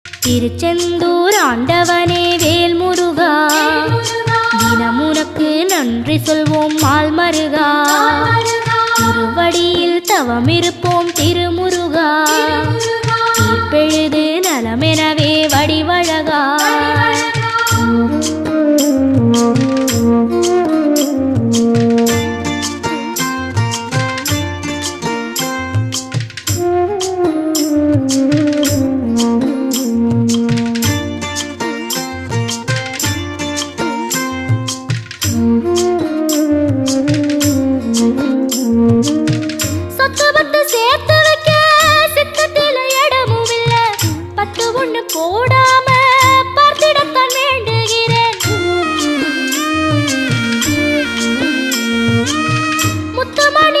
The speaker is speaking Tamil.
திருச்செந்தூர் ஆண்டவனே வேல் முருகா, தினமுனக்கு நன்றி சொல்வோம் மால் மருகா. திருவடியில் தவமிருப்போம் திருமுருகா, தீர்ப்பெழுது நலமெனவே வடிவழகா. போடாம பார்த்திடத்தான் வேண்டுகிறேன். முத்துமணி